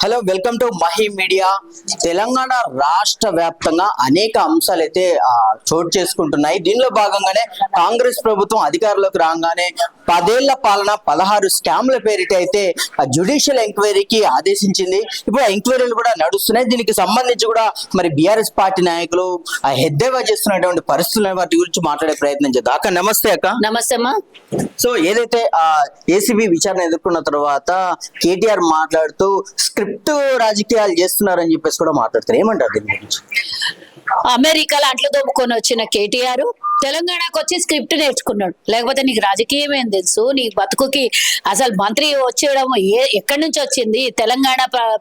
Hello, welcome to Mahi media. Telangana రాష్ట్ర వ్యాప్తంగా అనేక అంశాలు అయితే చోటు చేసుకుంటున్నాయి. దీనిలో భాగంగానే కాంగ్రెస్ ప్రభుత్వం అధికారంలోకి రాగానే 10 ఏళ్ల పాలన 16 స్కామ్ల పేరిట అయితే జ్యుడిషియల్ ఎంక్వైరీకి ఆదేశించింది. ఇప్పుడు ఆ ఎంక్వైరీలు కూడా నడుస్తున్నాయి. దీనికి సంబంధించి కూడా మరి బీఆర్ఎస్ పార్టీ నాయకులు ఎద్దేవా చేస్తున్నటువంటి పరిస్థితుల వాటి గురించి మాట్లాడే ప్రయత్నం చేద్దాం. అక్క నమస్తే. అక్క నమస్తే అమ్మా. సో ఏదైతే ఏసీబీ విచారణ ఎదుర్కొన్న తర్వాత కేటీఆర్ మాట్లాడుతూ స్క్రిప్ట్ రాజకీయాలు చేస్తున్నారని చెప్పేసి కూడా మాట్లాడతారు. ఏమంటారు దీని గురించి? అమెరికాలో అంట్లు దొబ్బుకొని వచ్చిన కేటీఆర్ తెలంగాణకు వచ్చి స్క్రిప్ట్ నేర్చుకున్నాడు. లేకపోతే నీకు రాజకీయం ఏం తెలుసు? నీ బతుకుకి అసలు మంత్రి వచ్చేయడం ఎక్కడి నుంచి వచ్చింది? తెలంగాణ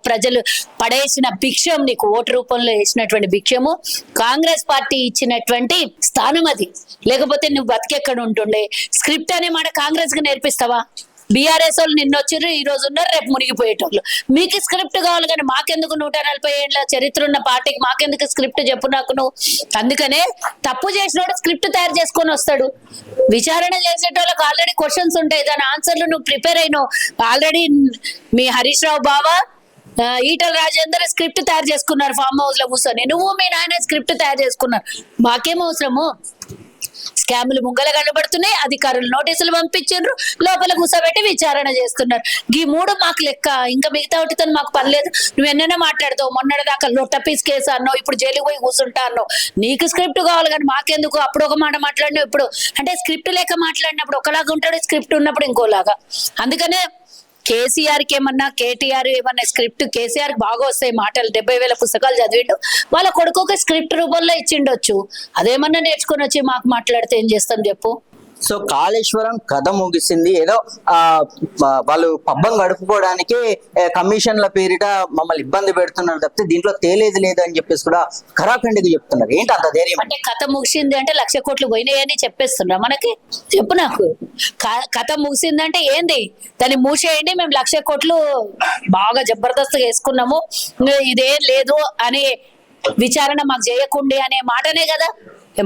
ప్రజలు పడేసిన భిక్షం, నీకు ఓటు రూపంలో వేసినటువంటి భిక్షము, కాంగ్రెస్ పార్టీ ఇచ్చినటువంటి స్థానం అది. లేకపోతే నువ్వు బతికెక్కడ ఉంటుండే? స్క్రిప్ట్ అనే మాట కాంగ్రెస్ కి నేర్పిస్తావా? బీఆర్ఎస్ వాళ్ళు నిన్న వచ్చారు, ఈ రోజు ఉన్నారు, రేపు మునిగిపోయేటోళ్ళు. మీకు స్క్రిప్ట్ కావాలి కానీ మాకెందుకు? 140 ఏళ్ళ చరిత్ర ఉన్న పార్టీకి మాకెందుకు స్క్రిప్ట్ చెప్పు నాకు నువ్వు. అందుకనే తప్పు చేసినోడు స్క్రిప్ట్ తయారు చేసుకొని వస్తాడు. విచారణ చేసేటోళ్ళకి ఆల్రెడీ క్వశ్చన్స్ ఉంటాయి, దాని ఆన్సర్లు నువ్వు ప్రిపేర్ అయినావు. ఆల్రెడీ మీ హరీష్ రావు బావ, ఈటల రాజేందర్ స్క్రిప్ట్ తయారు చేసుకున్నారు ఫామ్ హౌస్ లో కూర్చొని. నువ్వు మీ నాయన స్క్రిప్ట్ తయారు చేసుకున్నారు. మాకేం అవసరము? స్కాములు ముంగల కనబడుతున్నాయి, అధికారులు నోటీసులు పంపించారు, లోపల కూర్చోబెట్టి విచారణ చేస్తున్నారు. ఈ 3 మాకు లెక్క, ఇంకా మిగతా వాటితో మాకు పని లేదు. నువ్వు ఎన్నైనా మాట్లాడతావు. మొన్నటిదాకా లొట్టపీస్ కేసు అన్నావు, ఇప్పుడు జైలుకి పోయి కూర్చుంటా అన్నావు. నీకు స్క్రిప్ట్ కావాలి కానీ మాకెందుకు? అప్పుడు ఒక మాట మాట్లాడినావు, ఇప్పుడు అంటే స్క్రిప్ట్ లేక మాట్లాడినప్పుడు ఒకలాగా ఉంటాడు, స్క్రిప్ట్ ఉన్నప్పుడు ఇంకోలాగా. అందుకనే కేసీఆర్ కి ఏమన్నా, కేటీఆర్ ఏమన్నా స్క్రిప్ట్ కేసీఆర్ కి బాగా వస్తాయి మాటలు. 70,000 పుస్తకాలు చదివిండు, వాళ్ళ కొడుకు స్క్రిప్ట్ రూపంలో ఇచ్చిండొచ్చు. అదేమన్నా నేర్చుకొని వచ్చి మాకు మాట్లాడితే ఏం చేస్తాం చెప్పు? సో కాళేశ్వరం కథ ముగిసింది. ఏదో వాళ్ళు పబ్బం గడుపుకోవడానికి కమిషన్ల పేరిట మమ్మల్ని ఇబ్బంది పెడుతున్నారు తప్పితే దీంట్లో తేలేదు లేదు అని చెప్పేసి కూడా ఖరాఖండిగా చెప్తున్నారు. ఏంటి అంత ధైర్యం? అంటే కథ ముగిసింది అంటే 1,00,000 కోట్లు పోయినాయని చెప్పేస్తున్నా మనకి? చెప్పు నాకు. కథ ముగిసిందంటే ఏంది? దాన్ని మూసేయండి, మేము 1,00,000 కోట్లు బాగా జబర్దస్త్గా వేసుకున్నాము, ఇదేం లేదు అని విచారణ మాకు చేయకుండి అనే మాటనే కదా.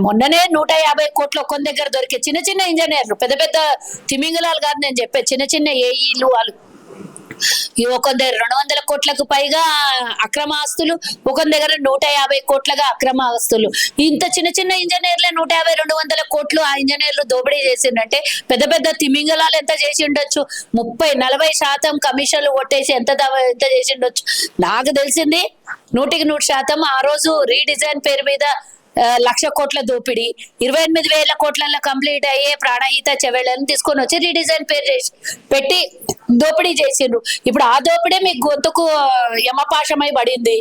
మొన్ననే 150 కోట్లు ఒక్కొక్క దగ్గర దొరికే చిన్న చిన్న ఇంజనీర్లు, పెద్ద పెద్ద తిమింగలాలు కాదు నేను చెప్పే, చిన్న చిన్న ఏఈలు వాళ్ళు. ఒక దగ్గర 200 కోట్లకు పైగా అక్రమ ఆస్తులు, ఒక దగ్గర 150 కోట్లుగా అక్రమ ఆస్తులు. ఇంత చిన్న చిన్న ఇంజనీర్లే 150-200 కోట్లు ఆ ఇంజనీర్లు దోపిడీ చేసిండంటే పెద్ద పెద్ద తిమింగలాలు ఎంత చేసి ఉండొచ్చు? 30-40% కమిషన్లు కొట్టేసి ఎంత చేసి ఉండొచ్చు? నాకు తెలిసింది 100% ఆ రోజు రీడిజైన్ పేరు మీద 1,00,000 కోట్ల దోపిడీ, 28,000 కోట్లలో కంప్లీట్ అయ్యే ప్రాణహిత చెవెళ్ళని తీసుకొని వచ్చి రీడిజైన్ పేరు చేసి పెట్టి దోపిడీ చేసిండ్రు. ఇప్పుడు ఆ దోపిడే మీకు గొంతుకు యమపాశమై పడింది.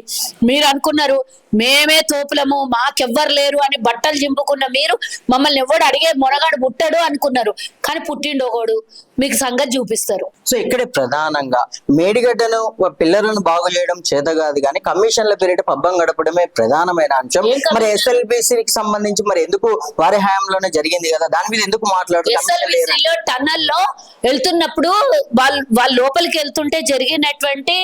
మీరు అనుకున్నారు మేమే తోపులము, మాకెవ్వరు లేరు అని బట్టలు చింపుకున్న మీరు మమ్మల్ని ఎవడు అడిగే మొనగాడు పుట్టాడు అనుకున్నారు. కానీ పుట్టిండు ఒకడు, మీకు సంగతి చూపిస్తారు. సో ఇక్కడే ప్రధానంగా మేడిగడ్డను పిల్లలను బాగు చేయడం చేత కాదు కానీ కమిషన్ల పేరిట పబ్బం గడపడమే ప్రధానమైన అంశం. మరి ఎస్ఎల్బిసికి సంబంధించి మరి ఎందుకు వారి హయాంలోనే జరిగింది కదా, దాని మీద ఎందుకు మాట్లాడుతున్నారు? టన్నల్ లో వెళ్తున్నప్పుడు వాళ్ళు లోపలికి వెళ్తుంటే జరిగినటువంటి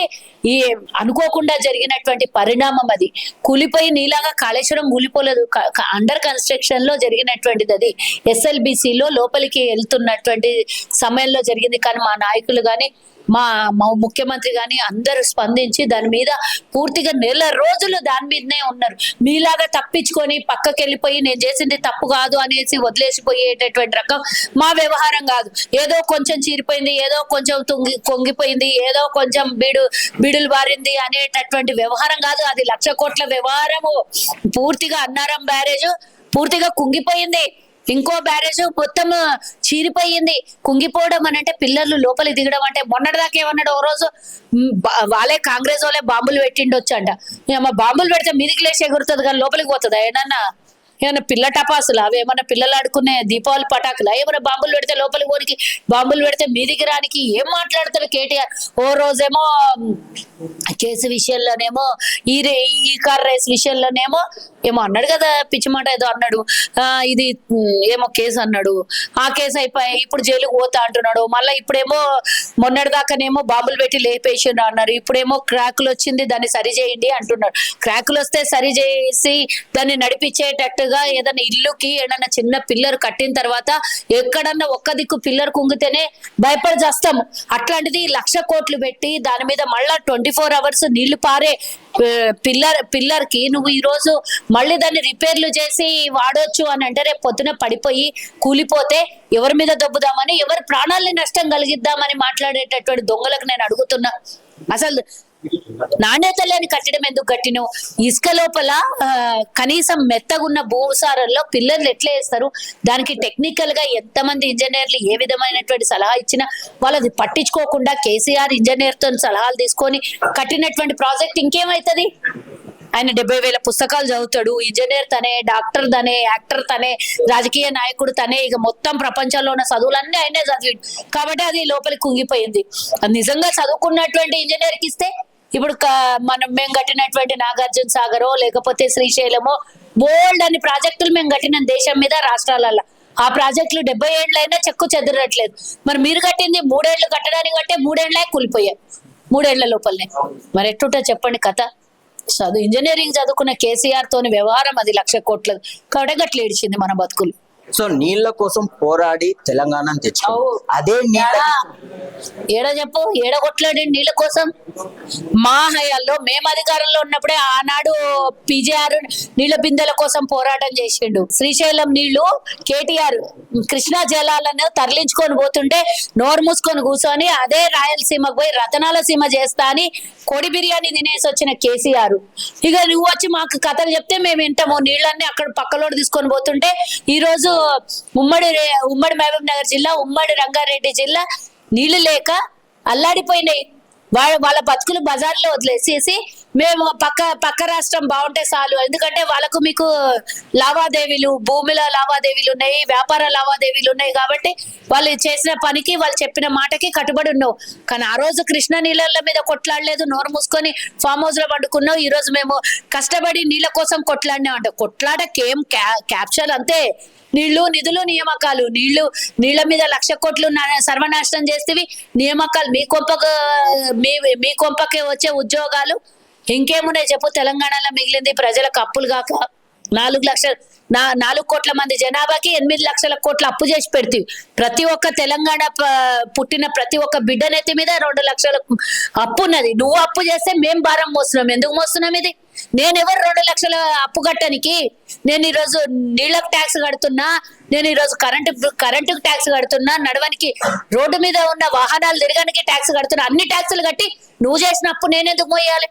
ఈ అనుకోకుండా జరిగినటువంటి పరిణామం అది. కూలిపోయి నీలాగా కాళేశ్వరం కూలిపోలేదు, అండర్ కన్స్ట్రక్షన్ లో జరిగినటువంటిది అది. ఎస్ఎల్బిసిలో లోపలికి వెళ్తున్నటువంటి సమయంలో జరిగింది. కానీ మా నాయకులు గాని మా ముఖ్యమంత్రి గాని అందరూ స్పందించి దాని మీద పూర్తిగా 1 రోజులు దాని మీదనే ఉన్నారు. మీలాగా తప్పించుకొని పక్కకి వెళ్ళిపోయి నేను చేసింది తప్పు కాదు అనేసి వదిలేసిపోయేటటువంటి రకం మా వ్యవహారం కాదు. ఏదో కొంచెం చీరిపోయింది, ఏదో కొంచెం కొంగిపోయింది, ఏదో కొంచెం బీడులు బారింది అనేటటువంటి వ్యవహారం కాదు. అది 1,00,000 కోట్ల వ్యవహారము. పూర్తిగా అన్నారం బ్యారేజ్ పూర్తిగా కుంగిపోయింది, ఇంకో బ్యారేజ్ మొత్తం చీరిపోయింది. కుంగిపోవడం అని అంటే పిల్లలు లోపలికి దిగడం అంటే, మొన్నటిదాకా ఏమన్నాడు ఓ రోజు, వాళ్ళే కాంగ్రెస్ వాళ్ళే బాంబులు పెట్టిండొచ్చంట. బాంబులు పెడితే మీదికి లేచి ఎగురుతుంది కానీ లోపలికి పోతుందా? ఏమన్నా పిల్ల టపాసులు అవి, ఏమన్నా పిల్లలు ఆడుకునే దీపావళి పటాకులు, ఏమన్నా బాంబులు పెడితే లోపలికి పోనికి, బాంబులు పెడితే మీదికి రానికి ఏం మాట్లాడతారు కేటీఆర్? ఓ రోజేమో కేసు విషయంలోనేమో, ఈ కార్ రేస్ విషయంలోనేమో ఏమో అన్నాడు కదా, పిచ్చి మాట ఏదో అన్నాడు. ఇది ఏమో కేసు అన్నాడు, ఆ కేసు అయిపోయి ఇప్పుడు జైలుకు పోతా అంటున్నాడు. మళ్ళీ ఇప్పుడేమో మొన్నటిదాకానేమో బాంబులు పెట్టి లేపేసిండు అన్నారు, ఇప్పుడేమో క్రాకులు వచ్చింది దాన్ని సరి చేయండి అంటున్నాడు. క్రాకులు వస్తే సరి చేసి దాన్ని నడిపించేటట్టు గా ఏదైనా ఇల్లుకి ఏదైనా చిన్న పిల్లర్ కట్టిన తర్వాత ఎక్కడన్నా ఒక్క దిక్కు పిల్లర్ కుంగితేనే భయపడి చేస్తాము. అట్లాంటిది 1,00,000 కోట్లు పెట్టి దాని మీద మళ్ళా 24 hours నీళ్లు పారే పిల్లర్ కి నువ్వు ఈ రోజు మళ్ళీ దాన్ని రిపేర్లు చేసి వాడొచ్చు అని అంటే రేపు పొద్దున పడిపోయి కూలిపోతే ఎవరి మీద దొబ్బుదామని, ఎవరి ప్రాణాలని నష్టం కలిగిద్దామని మాట్లాడేటటువంటి దొంగలకు నేను అడుగుతున్నా, అసలు నాణ్యత లేని కట్టడం ఎందుకు కట్టినావు? ఇసుక లోపల కనీసం మెత్తగున్న భూసారంలో పిల్లర్లు ఎట్లా వేస్తారు? దానికి టెక్నికల్ గా ఎంతమంది ఇంజనీర్లు ఏ విధమైనటువంటి సలహా ఇచ్చినా వాళ్ళది పట్టించుకోకుండా కేసీఆర్ ఇంజనీర్ తో సలహాలు తీసుకొని కట్టినటువంటి ప్రాజెక్ట్ ఇంకేమైతుంది? ఆయన 70,000 పుస్తకాలు చదువుతాడు, ఇంజనీర్ తనే, డాక్టర్ తనే, యాక్టర్ తనే, రాజకీయ నాయకుడు తనే, ఇక మొత్తం ప్రపంచంలో ఉన్న చదువులన్నీ ఆయనే చదివాడు కాబట్టి అది లోపలికి కుంగిపోయింది. నిజంగా చదువుకున్నటువంటి ఇంజనీర్ కి ఇస్తే ఇప్పుడు మేము కట్టినటువంటి నాగార్జున సాగరో లేకపోతే శ్రీశైలమో బోల్డ్ అని ప్రాజెక్టులు మేము కట్టిన దేశం మీద రాష్ట్రాలలో, ఆ ప్రాజెక్టులు 70 ఏళ్ళైనా చెక్కు చెదరట్లేదు. మరి మీరు కట్టింది 3 ఏళ్ళు కట్టడానికి బట్టే 3 ఏళ్ళే కూలిపోయాయి, 3 ఏళ్ల లోపలనే. మరి ఎట్టుంటో చెప్పండి కథ? ఇంజనీరింగ్ చదువుకున్న కేసీఆర్ తోని వ్యవహారం అది 1,00,000 కోట్లది కాబట్టి గట్ల ఏడిచింది మన బతుకులు. సో నీళ్ల కోసం పోరాడి తెలంగాణను తెచ్చుకో, అదే ఏడ చెప్పు, ఏడ కొట్లాడి నీళ్ళ కోసం? మా హయాల్లో మేము అధికారంలో ఉన్నప్పుడే ఆనాడు పిజేఆర్ నీళ్ల బిందెల కోసం పోరాటం చేసిండు. శ్రీశైలం నీళ్లు కేటీఆర్ కృష్ణా జలాలను తరలించుకొని పోతుంటే నోరు మూసుకొని కూర్చొని అదే రాయలసీమకు పోయి రతనాల సీమ చేస్తా అని కోడి బిర్యానీ తినేసి వచ్చిన కేసీఆర్, ఇక నువ్వు వచ్చి మాకు కథలు చెప్తే మేము వింటాము. నీళ్ళన్నీ అక్కడ పక్కలోడు తీసుకొని పోతుంటే ఈ రోజు ఉమ్మడి మహబూబ్ నగర్ జిల్లా, ఉమ్మడి రంగారెడ్డి జిల్లా నీళ్లు లేక అల్లాడిపోయినాయి. వాళ్ళ బతుకులు బజార్లో వదిలేసేసి మేము పక్క రాష్ట్రం బాగుంటే చాలు, ఎందుకంటే వాళ్ళకు మీకు లావాదేవీలు, భూమిల లావాదేవీలు ఉన్నాయి, వ్యాపార లావాదేవీలు ఉన్నాయి కాబట్టి వాళ్ళు చేసిన పనికి వాళ్ళు చెప్పిన మాటకి కట్టుబడి ఉన్నావు. కానీ ఆ రోజు కృష్ణా నీళ్ళ మీద కొట్లాడలేదు, నోరు మూసుకొని ఫామ్ హౌస్ లో పండుకున్నావు. ఈ రోజు మేము కష్టపడి నీళ్ళ కోసం కొట్లాడినాం అంటే కొట్లాడకేం క్యాప్చర్ అంతే. నీళ్లు, నిధులు, నియామకాలు, నీళ్ల మీద 1,00,000 కోట్లు సర్వనాశనం చేస్తేవి, నియామకాలు మీ కొంపకే వచ్చే ఉద్యోగాలు ఇంకేమున్నాయి చెప్పు? తెలంగాణలో మిగిలింది ప్రజలకు అప్పులు కాక 4 కోట్ల మంది జనాభాకి 8 లక్షల కోట్ల అప్పు చేసి పెడితే ప్రతి ఒక్క తెలంగాణ పుట్టిన ప్రతి ఒక్క బిడ్డనెత్తి మీద 2 లక్షల అప్పు ఉన్నది. నువ్వు అప్పు చేస్తే మేం భారం మోస్తున్నాం. ఎందుకు మోస్తున్నాం ఇది? నేనెవరు 2 లక్షల అప్పు కట్టడానికి? నేను ఈరోజు నీళ్ళకు ట్యాక్స్ కడుతున్నా, నేను ఈరోజు కరెంటుకు ట్యాక్స్ కడుతున్నా, నడవనికి రోడ్డు మీద ఉన్న వాహనాలు తిరగడానికి ట్యాక్స్ కడుతున్నా. అన్ని ట్యాక్సులు కట్టి నువ్వు చేసిన అప్పు నేనెందుకు మోయాలి?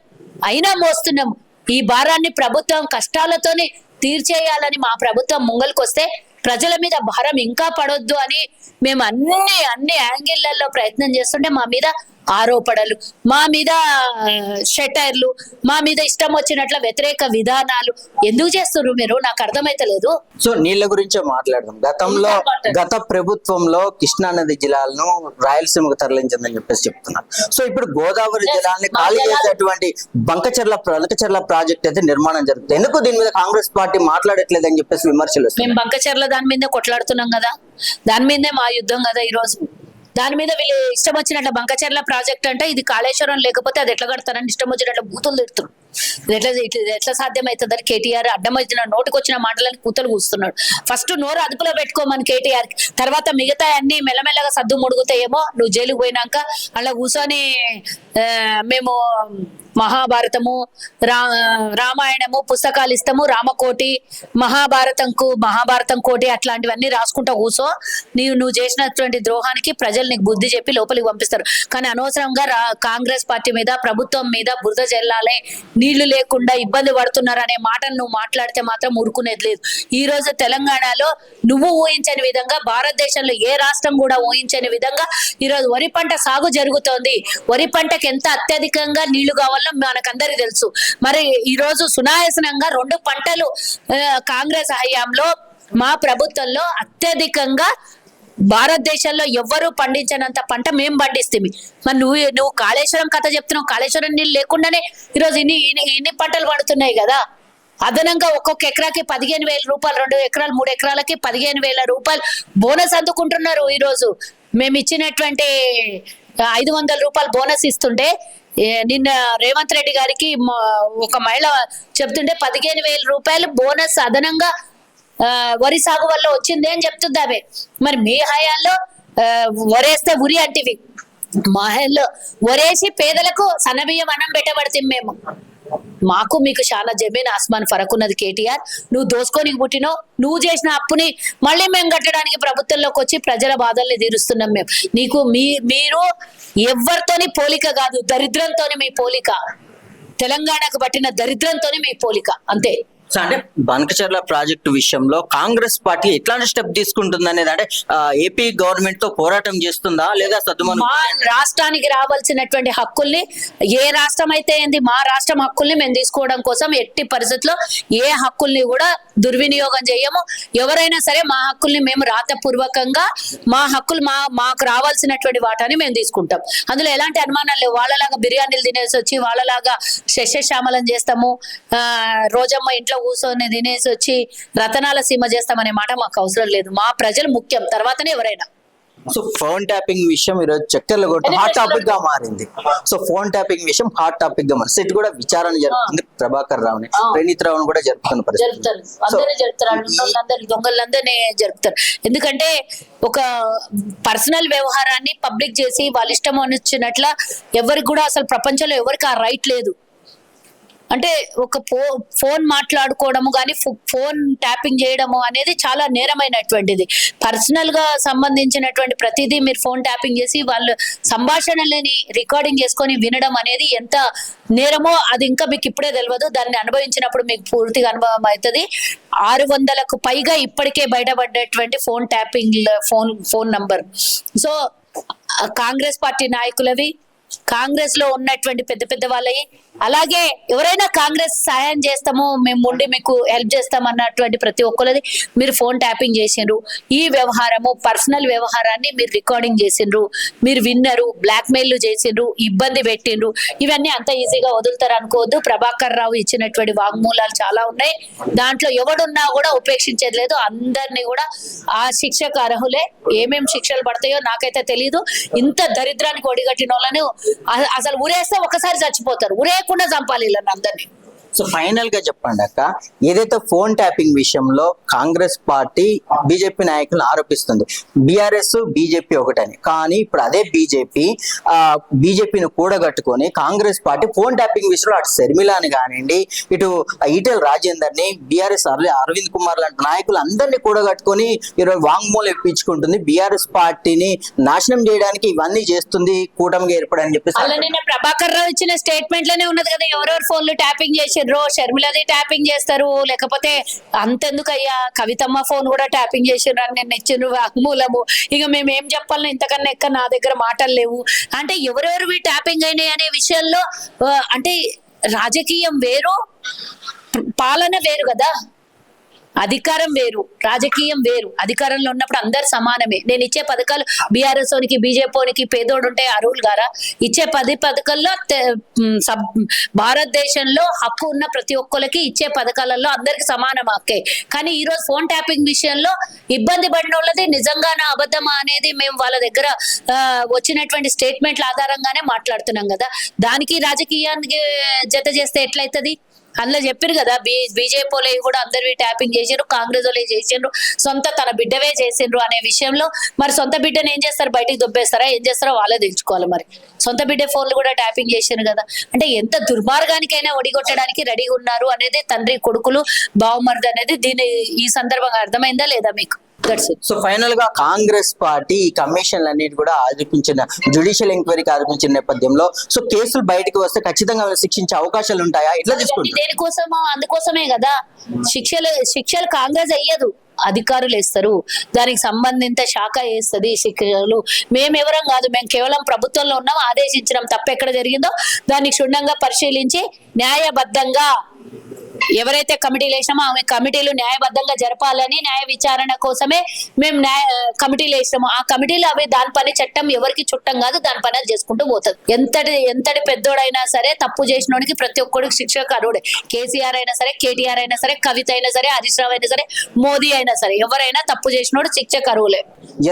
అయినా మోస్తున్నాము. ఈ భారాన్ని ప్రభుత్వం కష్టాలతోని తీర్చేయాలని మా ప్రభుత్వం ముంగల్కొస్తే ప్రజల మీద భారం ఇంకా పడొద్దు అని మేము అన్ని యాంగిళ్లలో ప్రయత్నం చేస్తుంటే మా మీద ఆరోపణలు, మా మీద షెటైర్లు, మా మీద ఇష్టం వచ్చినట్ల వ్యతిరేక విధానాలు ఎందుకు చేస్తున్నారు మీరు? నాకు అర్థమైతలేదు. సో నీళ్ల గురించే మాట్లాడదాం. గత ప్రభుత్వంలో కృష్ణా నది జలాలను రాయలసీమకు తరలించిందని చెప్పేసి చెప్తున్నారు. సో ఇప్పుడు గోదావరి జలాన్ని ఖాళీ చేసేటువంటి బంకచెర్ల ప్రాజెక్ట్ అయితే నిర్మాణం జరుగుతుంది. ఎందుకు దీని మీద కాంగ్రెస్ పార్టీ మాట్లాడట్లేదు అని చెప్పేసి విమర్శలు వస్తాయి. మేము బంకచెర్ల దాని మీదే కొట్లాడుతున్నాం కదా, దాని మీదే మా యుద్ధం కదా ఈ రోజు. దాని మీద వీళ్ళు ఇష్టం వచ్చినట్ల బంకచెర్ల ప్రాజెక్ట్ అంటే ఇది కాళేశ్వరం లేకపోతే అది ఎట్లా కడతారని ఇష్టం వచ్చినట్ల బూతులు తిడుతున్నారు. ఎట్లా సాధ్యమవుతుందని కేటీఆర్ అడ్డం వచ్చిన నోటికి వచ్చిన మాటలని కూతలు కూస్తున్నాడు. ఫస్ట్ నోరు అదుపులో పెట్టుకోమని కేటీఆర్, తర్వాత మిగతా అన్ని మెల్లమెల్లగా సద్దు ముడుగుతాయేమో. నువ్వు జైలుకు పోయినాక అలా కూర్చొని మేము మహాభారతము, రామాయణము పుస్తకాలు ఇస్తాము, రామకోటి, మహాభారతం కోటి అట్లాంటివన్నీ రాసుకుంటా కూర్చో. నువ్వు చేసినటువంటి ద్రోహానికి ప్రజలు నీకు బుద్ధి చెప్పి లోపలికి పంపిస్తారు. కానీ అనవసరంగా కాంగ్రెస్ పార్టీ మీద, ప్రభుత్వం మీద బురద జల్లాలే, నీళ్లు లేకుండా ఇబ్బంది పడుతున్నారు అనే మాటను నువ్వు మాట్లాడితే మాత్రం ఊరుకునేది లేదు. ఈ రోజు తెలంగాణలో నువ్వు ఊహించని విధంగా, భారతదేశంలో ఏ రాష్ట్రం కూడా ఊహించని విధంగా ఈరోజు వరి పంట సాగు జరుగుతోంది. వరి పంటకి ఎంత అత్యధికంగా నీళ్లు కావాలో మనకందరికి తెలుసు. మరి ఈ రోజు సునాయాసనంగా 2 పంటలు కాంగ్రెస్ హయాంలో మా ప్రభుత్వంలో అత్యధికంగా భారతదేశంలో ఎవ్వరూ పండించనంత పంట మేము పండిస్తుంది. మరి నువ్వు కాళేశ్వరం కథ చెప్తున్నావు. కాళేశ్వరం నీళ్ళు లేకుండానే ఈరోజు ఇన్ని పంటలు పండుతున్నాయి కదా. అదనంగా ఒక్కొక్క ఎకరాకి 15,000 రూపాయలు, 2 ఎకరాలు 3 ఎకరాలకి 15,000 రూపాయలు బోనస్ అందుకుంటున్నారు. ఈ రోజు మేము ఇచ్చినటువంటి 500 రూపాయలు బోనస్ ఇస్తుంటే నిన్న రేవంత్ రెడ్డి గారికి ఒక మహిళ చెప్తుంటే 15,000 రూపాయలు బోనస్ అదనంగా వరి సాగు వల్ల వచ్చింది అని చెప్తుంది ఆమె. మరి మీ హయాంలో వరేస్తే ఉరి అంటివి, మా హయాంలో వరేసి పేదలకు సన్నబియ్యం అన్నం పెట్టబడితే మేము. మాకు మీకు చాలా జమీన్ ఆస్మాన్ ఫరక్ ఉన్నది కేటీఆర్. నువ్వు దోసుకోనికి పుట్టినో, నువ్వు చేసిన అప్పుని మళ్ళీ మేము కట్టడానికి ప్రభుత్వంలోకి వచ్చి ప్రజల బాధల్ని తీరుస్తున్నాం మేము. నీకు మీరు ఎవరితోని పోలిక కాదు, దరిద్రంతోని మీ పోలిక, తెలంగాణకు పట్టిన దరిద్రంతోని మీ పోలిక అంతే. సో అంటే బనకచర్ల ప్రాజెక్టు విషయంలో కాంగ్రెస్ పార్టీ ఎట్లాంటి స్టెప్ తీసుకుంటుంది అనేది, అంటే ఏపీ గవర్నమెంట్ తో పోరాటం చేస్తుందా లేదా సద్దుమణి? మా రాష్ట్రానికి రావాల్సినటువంటి హక్కుల్ని, ఏ రాష్ట్రం అయితే ఏంది, మా రాష్ట్రం హక్కుల్ని మేము తీసుకోవడం కోసం ఎట్టి పరిస్థితుల్లో ఏ హక్కుల్ని కూడా దుర్వినియోగం చేయము. ఎవరైనా సరే మా హక్కుల్ని మేము రాతపూర్వకంగా మా హక్కులు మాకు రావాల్సినటువంటి వాటాన్ని మేము తీసుకుంటాం. అందులో ఎలాంటి అనుమానాలు లేవు. వాళ్ళలాగా బిర్యానీలు తినేసి వచ్చి వాళ్ళలాగా శస్యశ్యామలం చేస్తాము, రోజమ్మ ఇంట్లో కూర్చొని తినేసి వచ్చి రతనాల సీమ చేస్తామనే మాట మాకు అవసరం లేదు. మా ప్రజలు ముఖ్యం, తర్వాతనే ఎవరైనా. సో ఫోన్ ట్యాపింగ్ విషయం ఈరోజు చక్కర్లు కొట్టి హాట్ టాపిక్ గా మారింది. సో ఫోన్ ట్యాపింగ్ విషయం హాట్ టాపిక్ గా మారింది. ఇటు కూడా విచారణ జరుగుతుంది. ప్రభాకర్ రావుని, ప్రణీత్ రావుని కూడా జరుపుతున్న పరిస్థితి. అందరినీ జరుపుతారు, దొంగలందరినీ జరుపుతారు. ఎందుకంటే ఒక పర్సనల్ వ్యవహారాన్ని పబ్లిక్ చేసి వాళ్ళ ఇష్టం వచ్చినట్ల ఎవరికి కూడా అసలు ప్రపంచంలో ఎవరికి ఆ రైట్ లేదు. అంటే ఒక ఫోన్ మాట్లాడుకోవడము కానీ ఫోన్ ట్యాపింగ్ చేయడము అనేది చాలా నేరమైనటువంటిది. పర్సనల్ గా సంబంధించినటువంటి ప్రతిదీ మీరు ఫోన్ ట్యాపింగ్ చేసి వాళ్ళ సంభాషణలని రికార్డింగ్ చేసుకొని వినడం అనేది ఎంత నేరమో అది ఇంకా మీకు ఇప్పుడే తెలియదు. దాన్ని అనుభవించినప్పుడు మీకు పూర్తిగా అనుభవం అవుతుంది. 600కు పైగా ఇప్పటికే బయటపడ్డటువంటి phone tapping phone number. So Congress party నాయకులవి, కాంగ్రెస్ లో ఉన్నటువంటి పెద్ద పెద్ద వాళ్ళవి, అలాగే ఎవరైనా కాంగ్రెస్ సహాయం చేస్తాము మేము ఉండి మీకు హెల్ప్ చేస్తాం అన్నటువంటి ప్రతి ఒక్కరిది మీరు ఫోన్ ట్యాపింగ్ చేసిండ్రు. ఈ వ్యవహారము పర్సనల్ వ్యవహారాన్ని మీరు రికార్డింగ్ చేసిండ్రు, మీరు విన్నరు, బ్లాక్ మెయిల్ చేసిండ్రు, ఇబ్బంది పెట్టిండ్రు. ఇవన్నీ అంత ఈజీగా వదులుతారు అనుకోవద్దు. ప్రభాకర్ రావు ఇచ్చినటువంటి వాగ్మూలాలు చాలా ఉన్నాయి. దాంట్లో ఎవడున్నా కూడా ఉపేక్షించేది లేదు. అందరినీ కూడా ఆ శిక్షకు అర్హులే. ఏమేం శిక్షలు పడతాయో నాకైతే తెలియదు. ఇంత దరిద్రానికి ఒడిగట్టిన వాళ్ళని అసలు ఉరేస్తే ఒకసారి చచ్చిపోతారు, ఉరేయకుండా చంపాలి వీళ్ళని అందరినీ. సో ఫైనల్ గా చెప్పండి అక్క, ఏదైతే ఫోన్ ట్యాపింగ్ విషయంలో కాంగ్రెస్ పార్టీ బీజేపీ నాయకులను ఆరోపిస్తుంది బీఆర్ఎస్ బీజేపీ ఒకటని, కానీ ఇప్పుడు అదే బీజేపీని కూడగట్టుకొని కాంగ్రెస్ పార్టీ ఫోన్ ట్యాపింగ్ విషయంలో అటు శర్మిలాని కానివ్వండి, ఇటు ఈటెల రాజేందర్ ని, బీఆర్ఎస్ అరవింద్ కుమార్ లాంటి నాయకులు అందరినీ కూడగట్టుకొని ఈరోజు వాంగ్మూలం ఇప్పించుకుంటుంది. బీఆర్ఎస్ పార్టీని నాశనం చేయడానికి ఇవన్నీ చేస్తుంది కూటమిగా ఏర్పడని చెప్పేసి. అలా నిన్న ప్రభాకర్ రావు ఇచ్చిన స్టేట్మెంట్ లోనే ఉన్నది కదా, ఎవరెవరు ఫోన్లు ట్యాపింగ్ చేసి షర్మిలది ట్యాపింగ్ చేస్తారు, లేకపోతే అంతెందుకు అయ్యా కవితమ్మ ఫోన్ కూడా ట్యాపింగ్ చేసిర్రు అని నేను ఇచ్చిన వాగ్మూలము. ఇక మేము ఏం చెప్పాలని ఇంతకన్నా ఎక్క నా దగ్గర మాటలు లేవు. అంటే ఎవరెవరు ట్యాపింగ్ అయినాయి అనే విషయంలో అంటే రాజకీయం వేరు, పాలన వేరు కదా. అధికారం వేరు, రాజకీయం వేరు. అధికారంలో ఉన్నప్పుడు అందరు సమానమే. నేను ఇచ్చే పథకాలు బీఆర్ఎస్ ఓనికి బీజేపీకి పేదోడు ఉంటే అర్హులు గారా? ఇచ్చే 10 పథకాల్లో భారతదేశంలో హక్కు ఉన్న ప్రతి ఒక్కరికి ఇచ్చే పథకాలలో అందరికి సమానం హక్కే. కానీ ఈ రోజు ఫోన్ ట్యాపింగ్ విషయంలో ఇబ్బంది పడిన వాళ్ళది నిజంగానా అబద్ధమా అనేది మేము వాళ్ళ దగ్గర వచ్చినటువంటి స్టేట్మెంట్ల ఆధారంగానే మాట్లాడుతున్నాం కదా. దానికి రాజకీయానికి జత చేస్తే ఎట్లయితది? అందులో చెప్పారు కదా, బీజేపీ వాళ్ళు కూడా అందరివి ట్యాపింగ్ చేసిండ్రు, కాంగ్రెస్ వాళ్ళు చేసిండ్రు, సొంత తన బిడ్డవే చేసిండ్రు అనే విషయంలో మరి సొంత బిడ్డను ఏం చేస్తారు? బయటికి దొబ్బేస్తారా? ఏం చేస్తారో వాళ్ళే తెలుసుకోవాలి. మరి సొంత బిడ్డ ఫోన్లు కూడా ట్యాపింగ్ చేసిండ్రు కదా. అంటే ఎంత దుర్మార్గానికైనా ఒడిగొట్టడానికి రెడీగా ఉన్నారు అనేది తండ్రి కొడుకులు బావమరిది అనేది ఈ సందర్భంగా అర్థమైందా లేదా మీకు? సో ఫైనల్ గా కాంగ్రెస్ పార్టీ ఈ కమిషన్లు అన్నిటి కూడా ఆరోపించిన జ్యుడిషియల్ ఎంక్వైరీకి ఆరోపించిన నేపథ్యంలో సో కేసులు బయటకు వస్తే ఖచ్చితంగా శిక్షించే అవకాశాలు ఉంటాయా? ఇట్లా తీసుకుంటారు. దేనికోసమో అందుకోసమే కదా శిక్షలు కాంగ్రెస్ అయ్యదు, అధికారులు వేస్తారు. దానికి సంబంధిత శాఖ వేస్తుంది శిక్షలు. మేమెవరం కాదు, మేము కేవలం ప్రభుత్వంలో ఉన్నాం, ఆదేశించడం తప్ప ఎక్కడ జరిగిందో దాన్ని క్షుణ్ణంగా పరిశీలించి న్యాయబద్ధంగా ఎవరైతే కమిటీలు వేసినామో ఆమె కమిటీలు న్యాయబద్ధంగా జరపాలని న్యాయ విచారణ కోసమే మేము కమిటీలు వేసినాము. ఆ కమిటీలు అవి దాని పని చట్టం ఎవరికి చుట్టం కాదు, దాని పని అది చేసుకుంటూ పోతుంది. ఎంతటి పెద్దోడైనా సరే తప్పు చేసినోడికి ప్రతి ఒక్కడికి శిక్షకు అర్హుడే. కేసీఆర్ అయినా సరే, కేటీఆర్ అయినా సరే, కవిత అయినా సరే, హరీష్ రావు అయినా సరే, మోదీ అయినా సరే, ఎవరైనా తప్పు చేసినోడు శిక్షకు అర్హులే.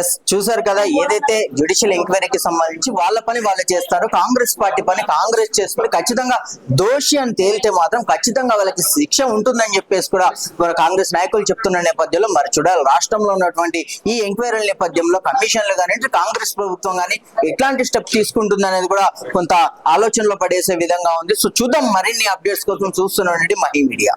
ఎస్, చూసారు కదా, ఏదైతే జ్యుడిషియల్ ఎంక్వైరీకి సంబంధించి వాళ్ళ పని వాళ్ళు చేస్తారు, కాంగ్రెస్ పార్టీ పని కాంగ్రెస్ చేసుకుని ఖచ్చితంగా దోషి అని తేలితే మాత్రం ఖచ్చితంగా వాళ్ళకి శిక్ష ఉంటుందని చెప్పేసి కూడా మన కాంగ్రెస్ నాయకులు చెప్తున్న నేపథ్యంలో మరి చూడాలి రాష్ట్రంలో ఉన్నటువంటి ఈ ఎంక్వైరీల నేపథ్యంలో కమిషన్లు కానీ కాంగ్రెస్ ప్రభుత్వం కానీ ఎట్లాంటి స్టెప్ తీసుకుంటుంది అనేది కూడా కొంత ఆలోచనలో పడేసే విధంగా ఉంది. సో చూద్దాం, మరిన్ని అప్డేట్స్ కోసం చూస్తున్నానండి మహి మీడియా.